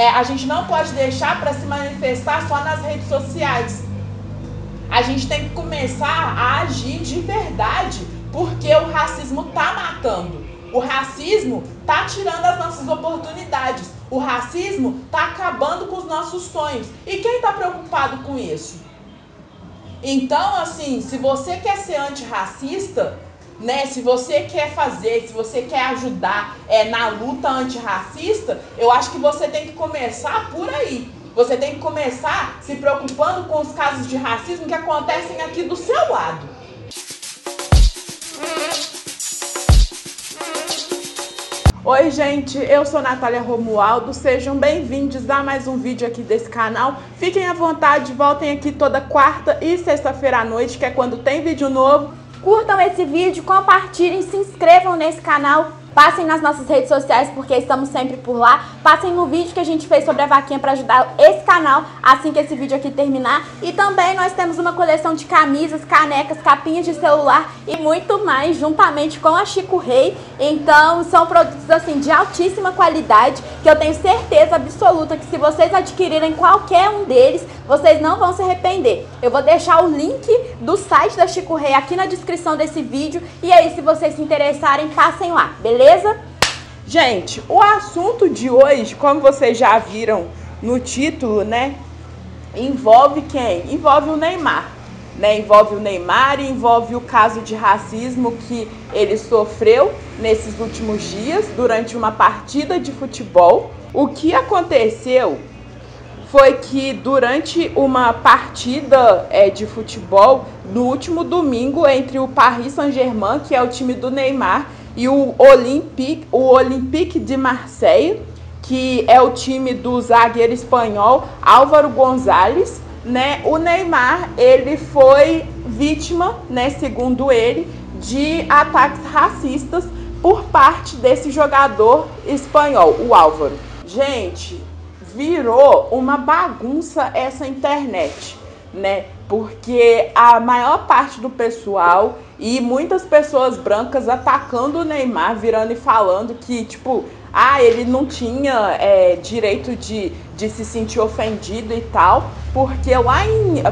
A gente não pode deixar para se manifestar só nas redes sociais. A gente tem que começar a agir de verdade, porque o racismo tá matando. O racismo tá tirando as nossas oportunidades. O racismo tá acabando com os nossos sonhos. E quem tá preocupado com isso? Então, assim, se você quer ser antirracista, né, se você quer fazer, se você quer ajudar na luta antirracista, eu acho que você tem que começar por aí. Você tem que começar se preocupando com os casos de racismo que acontecem aqui do seu lado. Oi gente, eu sou Natália Romualdo, sejam bem-vindos a mais um vídeo aqui desse canal. Fiquem à vontade, voltem aqui toda quarta e sexta-feira à noite, que é quando tem vídeo novo. Curtam esse vídeo, compartilhem, se inscrevam nesse canal. Passem nas nossas redes sociais, porque estamos sempre por lá. Passem no vídeo que a gente fez sobre a vaquinha para ajudar esse canal assim que esse vídeo aqui terminar. E também nós temos uma coleção de camisas, canecas, capinhas de celular e muito mais, juntamente com a Chico Rei. Então são produtos assim de altíssima qualidade, que eu tenho certeza absoluta que se vocês adquirirem qualquer um deles, vocês não vão se arrepender. Eu vou deixar o link do site da Chico Rei aqui na descrição desse vídeo. E aí, se vocês se interessarem, passem lá, beleza? Gente, o assunto de hoje, como vocês já viram no título, né, envolve quem? Envolve o Neymar, né? Envolve o Neymar e envolve o caso de racismo que ele sofreu nesses últimos dias durante uma partida de futebol. O que aconteceu foi que durante uma partida de futebol, no último domingo, entre o Paris Saint-Germain, que é o time do Neymar, e o Olympique de Marseille, que é o time do zagueiro espanhol Álvaro González, né? O Neymar, ele foi vítima, né, segundo ele, de ataques racistas por parte desse jogador espanhol, o Álvaro. Gente, virou uma bagunça essa internet, né? Porque a maior parte do pessoal e muitas pessoas brancas atacando o Neymar, virando e falando que, tipo, ele não tinha direito de se sentir ofendido e tal, porque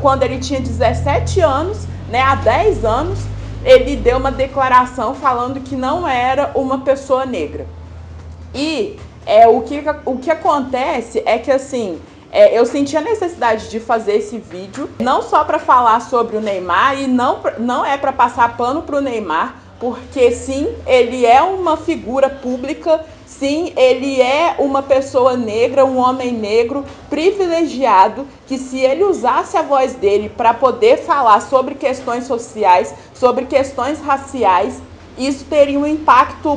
quando ele tinha 17 anos, né, há 10 anos, ele deu uma declaração falando que não era uma pessoa negra. E o que acontece é que, assim, eu senti a necessidade de fazer esse vídeo, não só para falar sobre o Neymar, e não é para passar pano para o Neymar, porque sim, ele é uma figura pública, sim, ele é uma pessoa negra, um homem negro privilegiado, que se ele usasse a voz dele para poder falar sobre questões sociais, sobre questões raciais, isso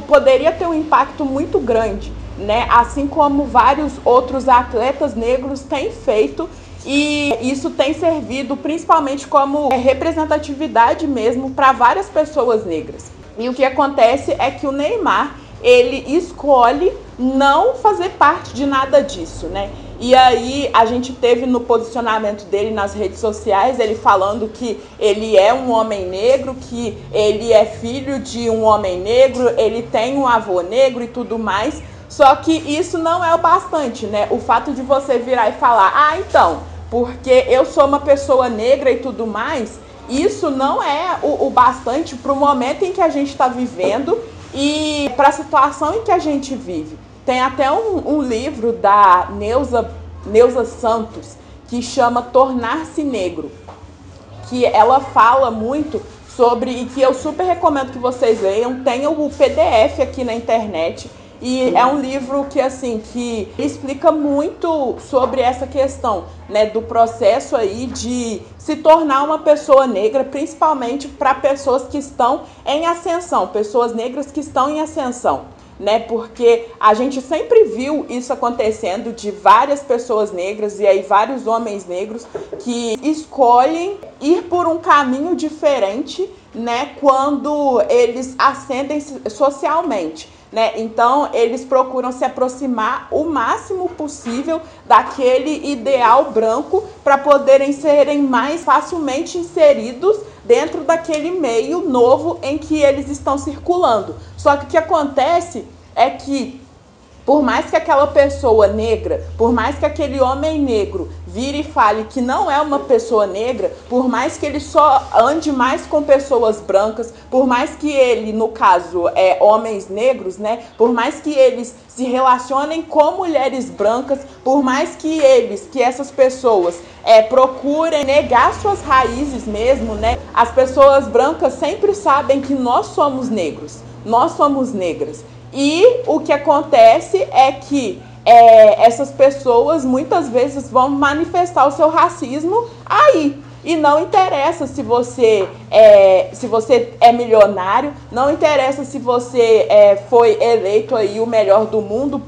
poderia ter um impacto muito grande, né? Assim como vários outros atletas negros têm feito, e isso tem servido principalmente como representatividade mesmo para várias pessoas negras. E o que acontece é que o Neymar, ele escolhe não fazer parte de nada disso, né? E aí a gente teve no posicionamento dele nas redes sociais, ele falando que ele é um homem negro, que ele é filho de um homem negro, ele tem um avô negro e tudo mais. Só que isso não é o bastante, né? O fato de você virar e falar, então, porque eu sou uma pessoa negra e tudo mais, isso não é o bastante para o momento em que a gente está vivendo e para a situação em que a gente vive. Tem até um livro da Neuza Santos que chama Tornar-se Negro, que ela fala muito sobre, e que eu super recomendo que vocês leiam. Tem o PDF aqui na internet. E é um livro que, assim, que explica muito sobre essa questão, né, do processo aí de se tornar uma pessoa negra, principalmente para pessoas que estão em ascensão, pessoas negras que estão em ascensão, né, porque a gente sempre viu isso acontecendo de várias pessoas negras e aí vários homens negros que escolhem ir por um caminho diferente, né, quando eles ascendem socialmente. Né? Então, eles procuram se aproximar o máximo possível daquele ideal branco para poderem serem mais facilmente inseridos dentro daquele meio novo em que eles estão circulando. Só que o que acontece é que Por mais que aquela pessoa negra, por mais que aquele homem negro vire e fale que não é uma pessoa negra, por mais que ele só ande mais com pessoas brancas, por mais que ele, no caso, homens negros, né? Por mais que eles se relacionem com mulheres brancas, por mais que essas pessoas procurem negar suas raízes mesmo, né? As pessoas brancas sempre sabem que nós somos negros, nós somos negras. E o que acontece é que essas pessoas muitas vezes vão manifestar o seu racismo aí. E não interessa se você é milionário, não interessa se você foi eleito aí o melhor do mundo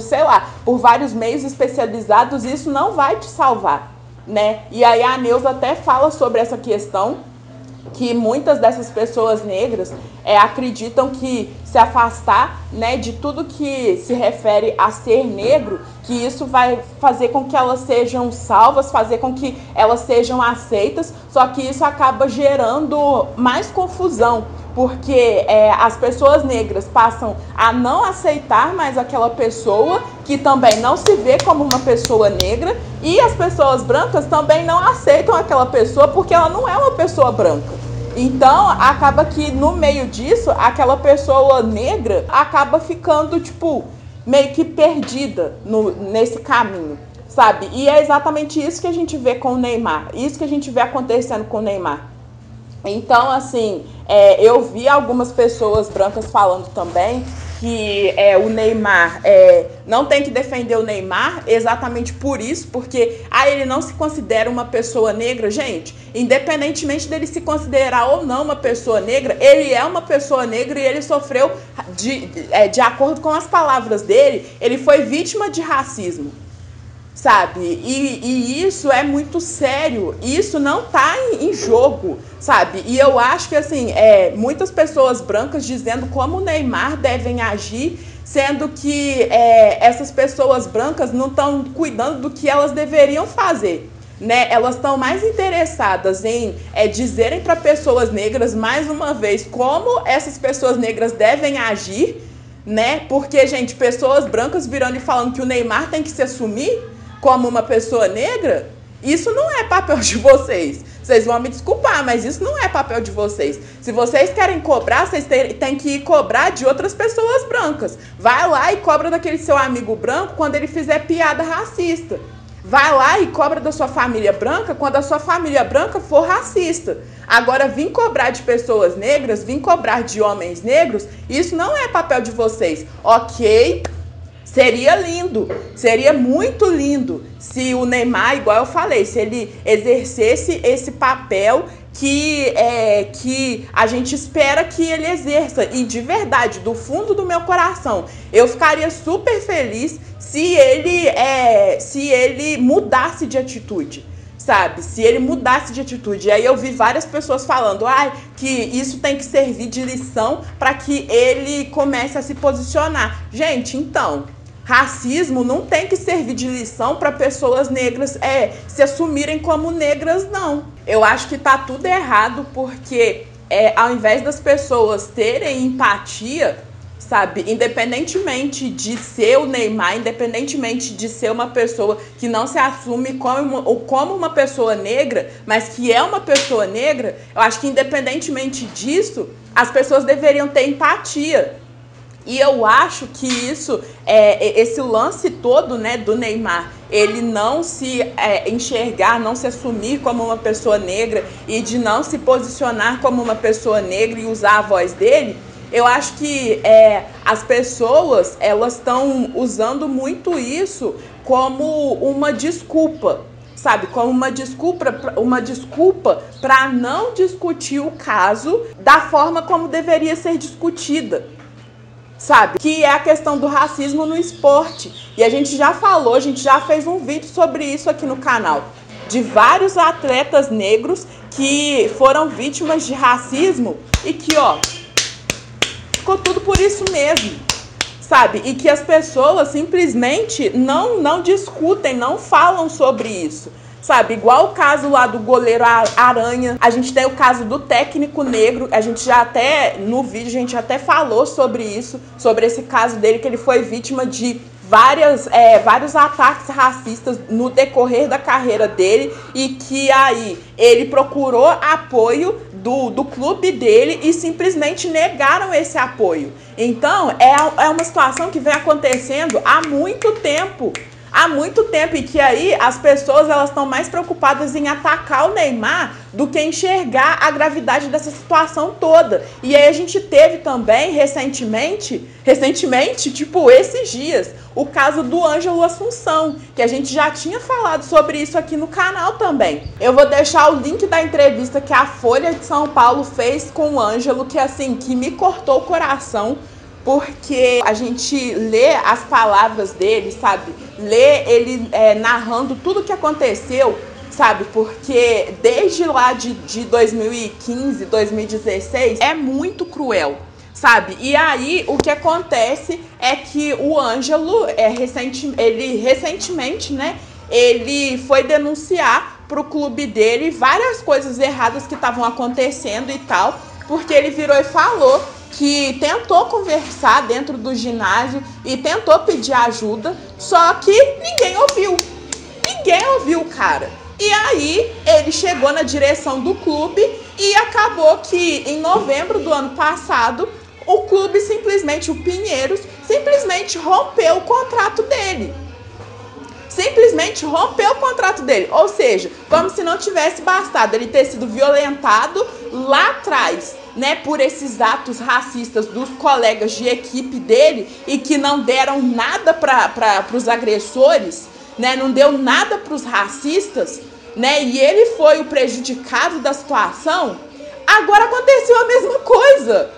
sei lá, por vários meios especializados, isso não vai te salvar, né? E aí a Neuza até fala sobre essa questão, que muitas dessas pessoas negras acreditam que se afastar, né, de tudo que se refere a ser negro, que isso vai fazer com que elas sejam salvas, fazer com que elas sejam aceitas, só que isso acaba gerando mais confusão, porque as pessoas negras passam a não aceitar mais aquela pessoa, que também não se vê como uma pessoa negra, e as pessoas brancas também não aceitam aquela pessoa porque ela não é uma pessoa branca. Então, acaba que no meio disso, aquela pessoa negra acaba ficando, tipo, meio que perdida nesse caminho, sabe? E é exatamente isso que a gente vê com o Neymar, isso que a gente vê acontecendo com o Neymar. Então, assim, eu vi algumas pessoas brancas falando também que o Neymar não tem que defender o Neymar exatamente por isso, porque ele não se considera uma pessoa negra. Gente, independentemente dele se considerar ou não uma pessoa negra, ele é uma pessoa negra e ele sofreu, de acordo com as palavras dele, ele foi vítima de racismo, sabe? E isso é muito sério, isso não tá em jogo, sabe? E eu acho que, assim, muitas pessoas brancas dizendo como o Neymar devem agir, sendo que essas pessoas brancas não estão cuidando do que elas deveriam fazer, né? Elas estão mais interessadas em dizerem para pessoas negras, mais uma vez, como essas pessoas negras devem agir, né? Porque, gente, pessoas brancas virando e falando que o Neymar tem que se assumir como uma pessoa negra, isso não é papel de vocês. Vocês vão me desculpar, mas isso não é papel de vocês. Se vocês querem cobrar, vocês têm que ir cobrar de outras pessoas brancas. Vai lá e cobra daquele seu amigo branco quando ele fizer piada racista. Vai lá e cobra da sua família branca quando a sua família branca for racista. Agora, vir cobrar de pessoas negras, vir cobrar de homens negros, isso não é papel de vocês. Ok? Seria lindo, seria muito lindo se o Neymar, igual eu falei, se ele exercesse esse papel que a gente espera que ele exerça. E de verdade, do fundo do meu coração, eu ficaria super feliz se ele mudasse de atitude, sabe? Se ele mudasse de atitude. E aí eu vi várias pessoas falando que isso tem que servir de lição para que ele comece a se posicionar. Gente, então, racismo não tem que servir de lição para pessoas negras se assumirem como negras, não. Eu acho que tá tudo errado, porque ao invés das pessoas terem empatia, sabe, independentemente de ser o Neymar, independentemente de ser uma pessoa que não se assume como uma pessoa negra, mas que é uma pessoa negra, eu acho que independentemente disso, as pessoas deveriam ter empatia. E eu acho que esse lance todo, né, do Neymar, ele não se enxergar, não se assumir como uma pessoa negra e de não se posicionar como uma pessoa negra e usar a voz dele, eu acho que as pessoas, elas estão usando muito isso como uma desculpa, sabe? Como uma desculpa para não discutir o caso da forma como deveria ser discutida, sabe? Que é a questão do racismo no esporte. E a gente já falou, a gente já fez um vídeo sobre isso aqui no canal, de vários atletas negros que foram vítimas de racismo e que, ficou tudo por isso mesmo, sabe? E que as pessoas simplesmente não discutem, não falam sobre isso, sabe? Igual o caso lá do goleiro Aranha, a gente tem o caso do técnico negro, a gente já até, no vídeo, a gente até falou sobre isso, sobre esse caso dele, que ele foi vítima de vários ataques racistas no decorrer da carreira dele e que aí ele procurou apoio do clube dele e simplesmente negaram esse apoio. Então, é uma situação que vem acontecendo há muito tempo. Há muito tempo, e que aí as pessoas elas estão mais preocupadas em atacar o Neymar do que enxergar a gravidade dessa situação toda. E aí a gente teve também recentemente, tipo esses dias, o caso do Ângelo Assunção, que a gente já tinha falado sobre isso aqui no canal também. Eu vou deixar o link da entrevista que a Folha de São Paulo fez com o Ângelo, que assim, que me cortou o coração. Porque a gente lê as palavras dele, sabe? Lê ele narrando tudo o que aconteceu, sabe? Porque desde lá de 2015, 2016, é muito cruel, sabe? E aí o que acontece é que o Ângelo, recentemente, né? Ele foi denunciar pro clube dele várias coisas erradas que estavam acontecendo e tal, porque ele virou e falou que tentou conversar dentro do ginásio e tentou pedir ajuda, só que ninguém ouviu. Ninguém ouviu o cara. E aí ele chegou na direção do clube e acabou que em novembro do ano passado o clube o Pinheiros, simplesmente rompeu o contrato dele. Simplesmente rompeu o contrato dele. Ou seja, como se não tivesse bastado ele ter sido violentado lá atrás, né, por esses atos racistas dos colegas de equipe dele e que não deram nada para os agressores, né, não deu nada para os racistas, né, e ele foi o prejudicado da situação. Agora aconteceu a mesma coisa,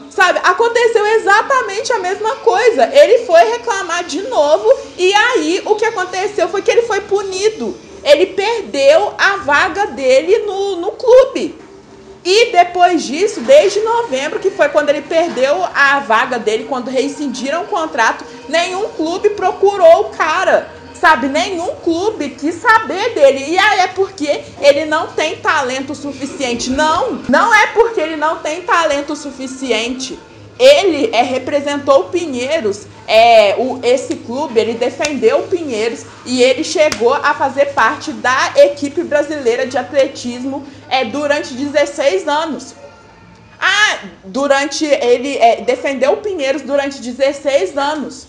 sabe? Aconteceu exatamente a mesma coisa. Ele foi reclamar de novo e aí o que aconteceu foi que ele foi punido. Ele perdeu a vaga dele no clube. E depois disso, desde novembro, que foi quando ele perdeu a vaga dele, quando rescindiram o contrato, nenhum clube procurou o cara, sabe? Nenhum clube quis saber dele. E aí é porque ele não tem talento suficiente. Não é porque ele não tem talento suficiente. Ele representou o Pinheiros, esse clube, ele defendeu o Pinheiros e ele chegou a fazer parte da equipe brasileira de atletismo durante 16 anos. Ele defendeu o Pinheiros durante 16 anos.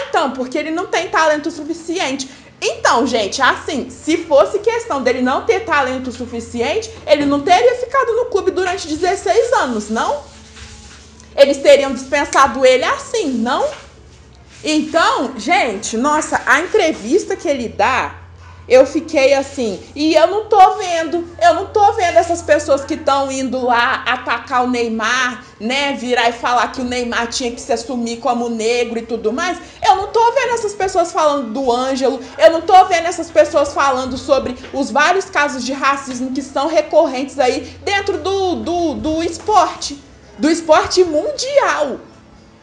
Então, porque ele não tem talento suficiente. Então, gente, assim, se fosse questão dele não ter talento suficiente, ele não teria ficado no clube durante 16 anos, não? Eles teriam dispensado ele assim, não? Então, gente, nossa, a entrevista que ele dá, eu fiquei assim, e eu não tô vendo essas pessoas que estão indo lá atacar o Neymar, né, virar e falar que o Neymar tinha que se assumir como negro e tudo mais. Eu não tô vendo essas pessoas falando do Ângelo, eu não tô vendo essas pessoas falando sobre os vários casos de racismo que são recorrentes aí dentro do esporte. Do esporte mundial.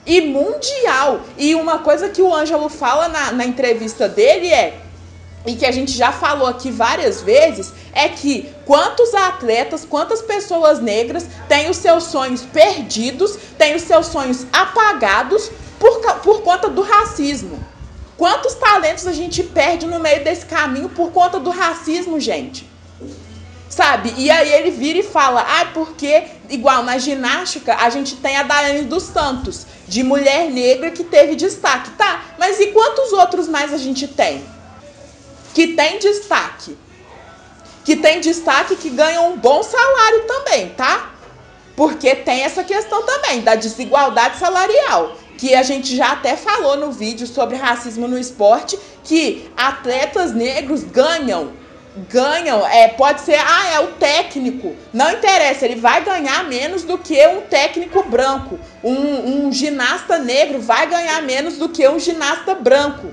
E uma coisa que o Ângelo fala na entrevista dele e que a gente já falou aqui várias vezes, é que quantos atletas, quantas pessoas negras têm os seus sonhos perdidos, têm os seus sonhos apagados por conta do racismo. Quantos talentos a gente perde no meio desse caminho por conta do racismo, gente? Sabe? E aí ele vira e fala, porque, igual na ginástica, a gente tem a Daiane dos Santos, de mulher negra que teve destaque, tá? Mas e quantos outros mais a gente tem? Que tem destaque. Que tem destaque, que ganham um bom salário também, tá? Porque tem essa questão também, da desigualdade salarial, que a gente já até falou no vídeo sobre racismo no esporte, que atletas negros ganham, pode ser, é o técnico, não interessa, ele vai ganhar menos do que um técnico branco, um ginasta negro vai ganhar menos do que um ginasta branco,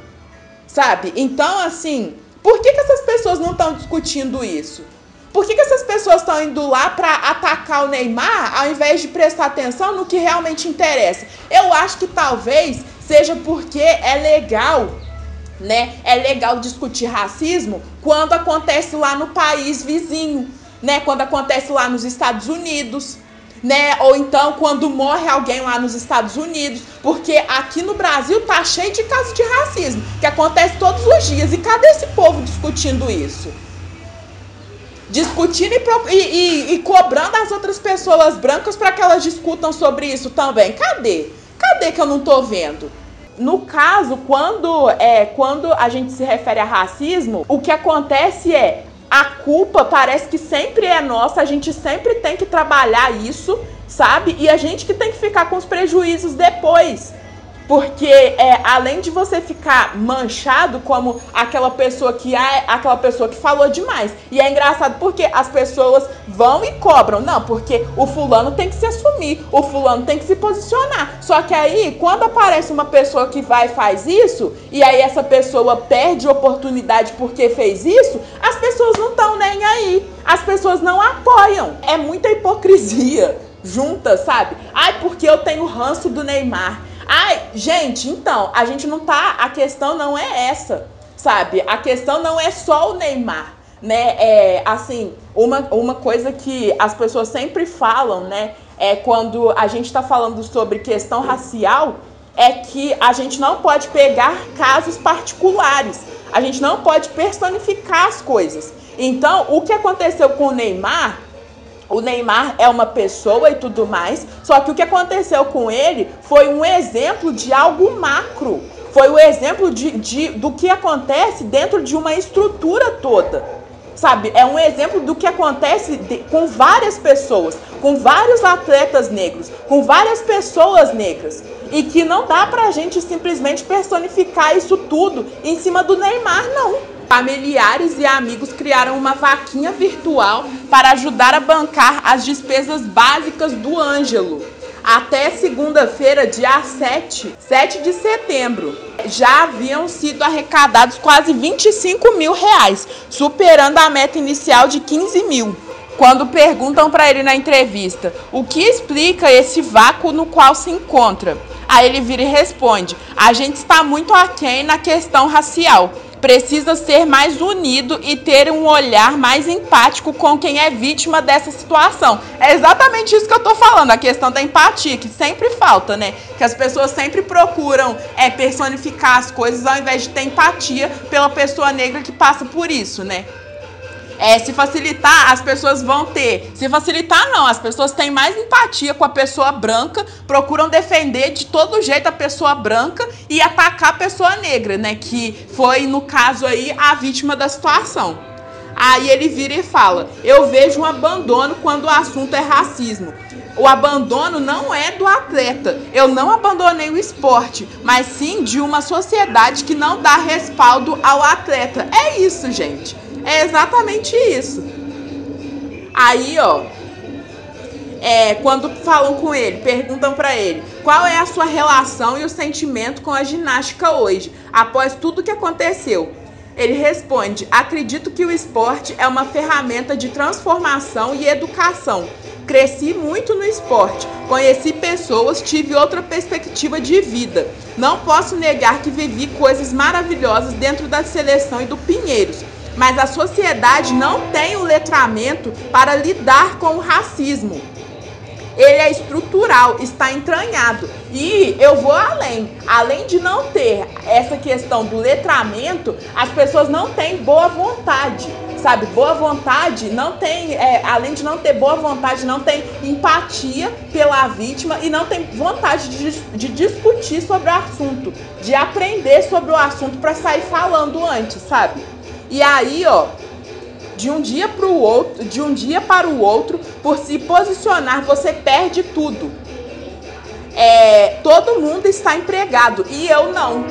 sabe? Então, assim, por que essas pessoas não estão discutindo isso? Por que essas pessoas estão indo lá para atacar o Neymar, ao invés de prestar atenção no que realmente interessa? Eu acho que talvez seja porque é legal, né? É legal discutir racismo quando acontece lá no país vizinho, né? Quando acontece lá nos Estados Unidos, né? Ou então quando morre alguém lá nos Estados Unidos, porque aqui no Brasil tá cheio de casos de racismo, que acontece todos os dias. E cadê esse povo discutindo isso? Discutindo e cobrando as outras pessoas brancas para que elas discutam sobre isso também. Cadê? Cadê que eu não tô vendo? No caso, quando a gente se refere a racismo, o que acontece é, a culpa parece que sempre é nossa, a gente sempre tem que trabalhar isso, sabe? E a gente que tem que ficar com os prejuízos depois. Porque além de você ficar manchado como aquela pessoa que falou demais. E é engraçado porque as pessoas vão e cobram. Não, porque o fulano tem que se assumir, o fulano tem que se posicionar. Só que aí, quando aparece uma pessoa que vai e faz isso, e aí essa pessoa perde oportunidade porque fez isso, as pessoas não estão nem aí. As pessoas não apoiam. É muita hipocrisia junta, sabe? Ai, porque eu tenho ranço do Neymar. Ai, gente, então, a questão não é essa, sabe? A questão não é só o Neymar, né? Assim, uma coisa que as pessoas sempre falam, né? Quando a gente tá falando sobre questão racial, é que a gente não pode pegar casos particulares, a gente não pode personificar as coisas. Então, o que aconteceu com o Neymar é uma pessoa e tudo mais, só que o que aconteceu com ele foi um exemplo de algo macro. Foi o exemplo do que acontece dentro de uma estrutura toda, sabe? É um exemplo do que acontece com várias pessoas, com vários atletas negros, com várias pessoas negras. E que não dá pra gente simplesmente personificar isso tudo em cima do Neymar, não. Familiares e amigos criaram uma vaquinha virtual para ajudar a bancar as despesas básicas do Ângelo. Até segunda-feira, dia 7 de setembro, já haviam sido arrecadados quase 25 mil reais, superando a meta inicial de 15 mil. Quando perguntam para ele na entrevista o que explica esse vácuo no qual se encontra, aí ele vira e responde: a gente está muito aquém na questão racial. Precisa ser mais unido e ter um olhar mais empático com quem é vítima dessa situação. É exatamente isso que eu tô falando, a questão da empatia, que sempre falta, né? Que as pessoas sempre procuram personificar as coisas ao invés de ter empatia pela pessoa negra que passa por isso, né? Se facilitar, as pessoas vão ter. Se facilitar, não. As pessoas têm mais empatia com a pessoa branca, procuram defender de todo jeito a pessoa branca e atacar a pessoa negra, né? Que foi, no caso aí, a vítima da situação. Aí ele vira e fala: eu vejo um abandono quando o assunto é racismo. O abandono não é do atleta. Eu não abandonei o esporte, mas sim de uma sociedade que não dá respaldo ao atleta. É isso, gente. É exatamente isso. Aí, quando falam com ele, perguntam pra ele qual é a sua relação e o sentimento com a ginástica hoje, após tudo que aconteceu. Ele responde: acredito que o esporte é uma ferramenta de transformação e educação. Cresci muito no esporte, conheci pessoas, tive outra perspectiva de vida. Não posso negar que vivi coisas maravilhosas dentro da seleção e do Pinheiros. Mas a sociedade não tem o letramento para lidar com o racismo. Ele é estrutural, está entranhado. E eu vou além. Além de não ter essa questão do letramento, as pessoas não têm boa vontade, sabe? Boa vontade não tem, além de não ter boa vontade, não tem empatia pela vítima e não tem vontade de discutir sobre o assunto, de aprender sobre o assunto para sair falando antes, sabe? E aí, de um dia para o outro, por se posicionar, você perde tudo. Todo mundo está empregado e eu não.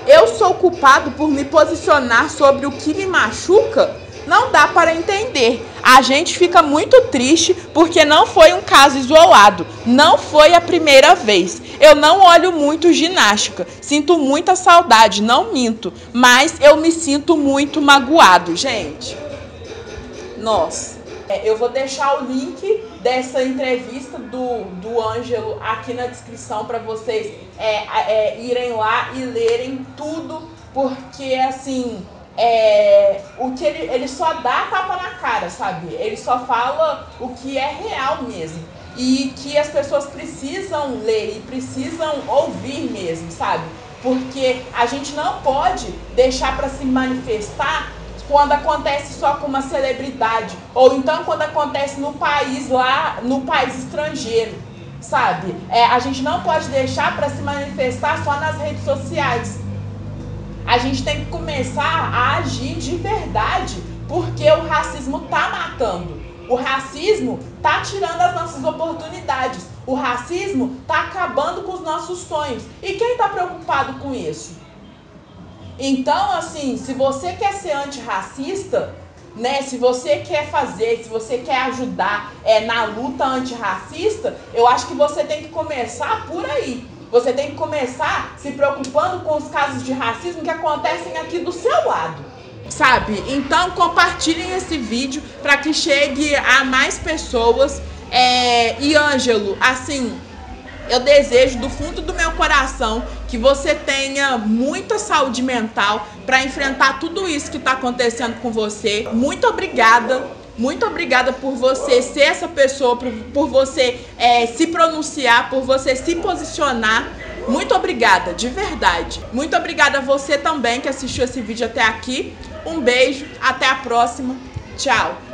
Eu sou culpado por me posicionar sobre o que me machuca? Não dá para entender. A gente fica muito triste porque não foi um caso isolado. Não foi a primeira vez. Eu não olho muito ginástica. Sinto muita saudade, não minto. Mas eu me sinto muito magoado, gente. Nossa. Eu vou deixar o link dessa entrevista do Ângelo aqui na descrição para vocês irem lá e lerem tudo porque assim, o que ele só dá tapa na cara, sabe? Ele só fala o que é real mesmo. E que as pessoas precisam ler e precisam ouvir mesmo, sabe? Porque a gente não pode deixar para se manifestar quando acontece só com uma celebridade, ou então quando acontece no país lá, no país estrangeiro, sabe? A gente não pode deixar para se manifestar só nas redes sociais. A gente tem que começar a agir de verdade, porque o racismo tá matando. O racismo tá tirando as nossas oportunidades. O racismo tá acabando com os nossos sonhos. E quem tá preocupado com isso? Então, assim, se você quer ser antirracista, né, se você quer fazer, se você quer ajudar na luta antirracista, eu acho que você tem que começar por aí. Você tem que começar se preocupando com os casos de racismo que acontecem aqui do seu lado, sabe? Então compartilhem esse vídeo para que chegue a mais pessoas. E Ângelo, assim, eu desejo do fundo do meu coração que você tenha muita saúde mental para enfrentar tudo isso que está acontecendo com você. Muito obrigada. Muito obrigada por você ser essa pessoa, por você se pronunciar, por você se posicionar. Muito obrigada, de verdade. Muito obrigada a você também que assistiu esse vídeo até aqui. Um beijo, até a próxima. Tchau.